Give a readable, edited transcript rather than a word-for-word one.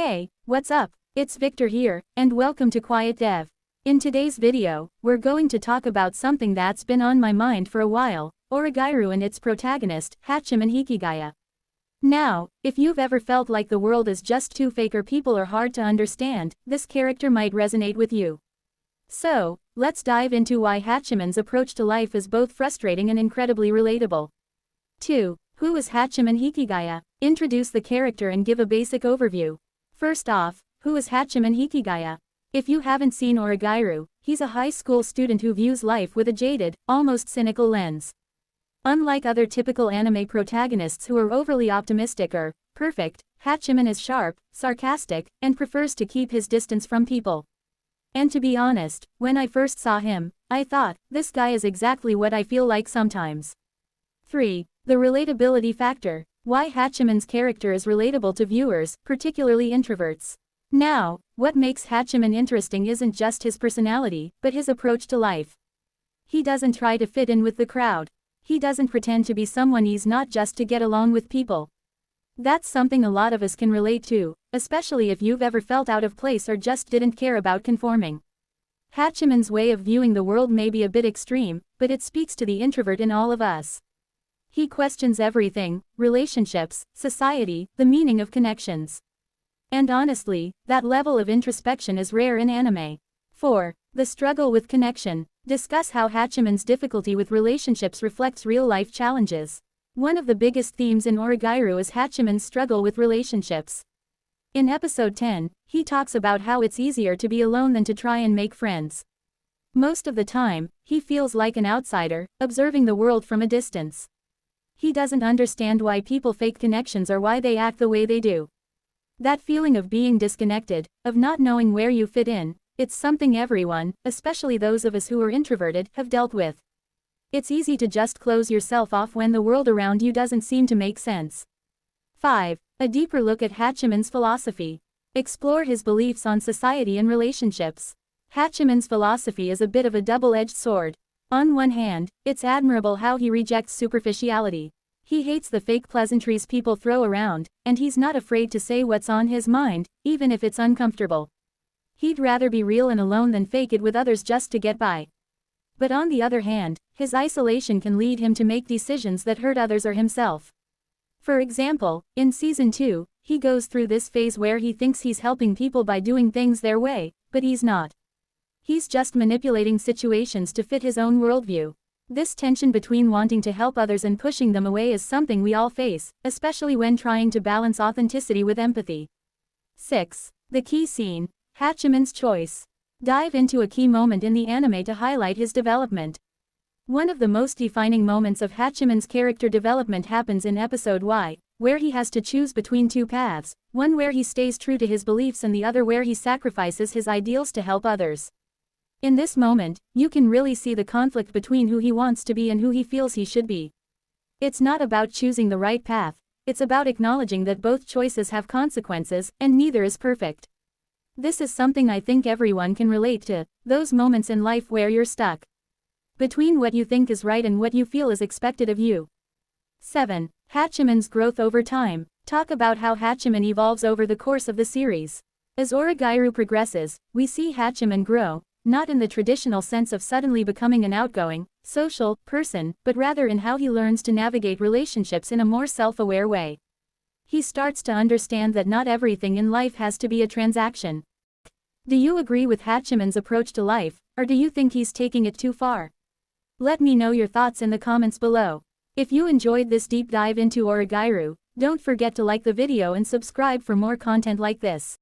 Hey, what's up? It's Victor here, and welcome to Quiet Dev. In today's video, we're going to talk about something that's been on my mind for a while, Oregairu and its protagonist, Hachiman Hikigaya. Now, if you've ever felt like the world is just too fake or people are hard to understand, this character might resonate with you. So, let's dive into why Hachiman's approach to life is both frustrating and incredibly relatable. 2. Who is Hachiman Hikigaya? Introduce the character and give a basic overview. First off, who is Hachiman Hikigaya? If you haven't seen Oregairu, he's a high school student who views life with a jaded, almost cynical lens. Unlike other typical anime protagonists who are overly optimistic or perfect, Hachiman is sharp, sarcastic, and prefers to keep his distance from people. And to be honest, when I first saw him, I thought, this guy is exactly what I feel like sometimes. 3. The relatability factor. Why Hachiman's character is relatable to viewers, particularly introverts. Now, what makes Hachiman interesting isn't just his personality, but his approach to life. He doesn't try to fit in with the crowd. He doesn't pretend to be someone he's not just to get along with people. That's something a lot of us can relate to, especially if you've ever felt out of place or just didn't care about conforming. Hachiman's way of viewing the world may be a bit extreme, but it speaks to the introvert in all of us. He questions everything: relationships, society, the meaning of connections. And honestly, that level of introspection is rare in anime. 4. The struggle with connection. Discuss how Hachiman's difficulty with relationships reflects real-life challenges. One of the biggest themes in Oregairu is Hachiman's struggle with relationships. In episode 10, he talks about how it's easier to be alone than to try and make friends. Most of the time, he feels like an outsider, observing the world from a distance. He doesn't understand why people fake connections or why they act the way they do. That feeling of being disconnected, of not knowing where you fit in, it's something everyone, especially those of us who are introverted, have dealt with. It's easy to just close yourself off when the world around you doesn't seem to make sense. 5. A deeper look at Hachiman's philosophy. Explore his beliefs on society and relationships. Hachiman's philosophy is a bit of a double-edged sword. On one hand, it's admirable how he rejects superficiality. He hates the fake pleasantries people throw around, and he's not afraid to say what's on his mind, even if it's uncomfortable. He'd rather be real and alone than fake it with others just to get by. But on the other hand, his isolation can lead him to make decisions that hurt others or himself. For example, in Season 2, he goes through this phase where he thinks he's helping people by doing things their way, but he's not. He's just manipulating situations to fit his own worldview. This tension between wanting to help others and pushing them away is something we all face, especially when trying to balance authenticity with empathy. 6. The key scene. Hachiman's choice. Dive into a key moment in the anime to highlight his development. One of the most defining moments of Hachiman's character development happens in episode Y, where he has to choose between two paths, one where he stays true to his beliefs and the other where he sacrifices his ideals to help others. In this moment, you can really see the conflict between who he wants to be and who he feels he should be. It's not about choosing the right path, it's about acknowledging that both choices have consequences, and neither is perfect. This is something I think everyone can relate to, those moments in life where you're stuck between what you think is right and what you feel is expected of you. 7. Hachiman's growth over time. Talk about how Hachiman evolves over the course of the series. As Oregairu progresses, we see Hachiman grow, not in the traditional sense of suddenly becoming an outgoing, social person, but rather in how he learns to navigate relationships in a more self-aware way. He starts to understand that not everything in life has to be a transaction. Do you agree with Hachiman's approach to life, or do you think he's taking it too far? Let me know your thoughts in the comments below. If you enjoyed this deep dive into Oregairu, don't forget to like the video and subscribe for more content like this.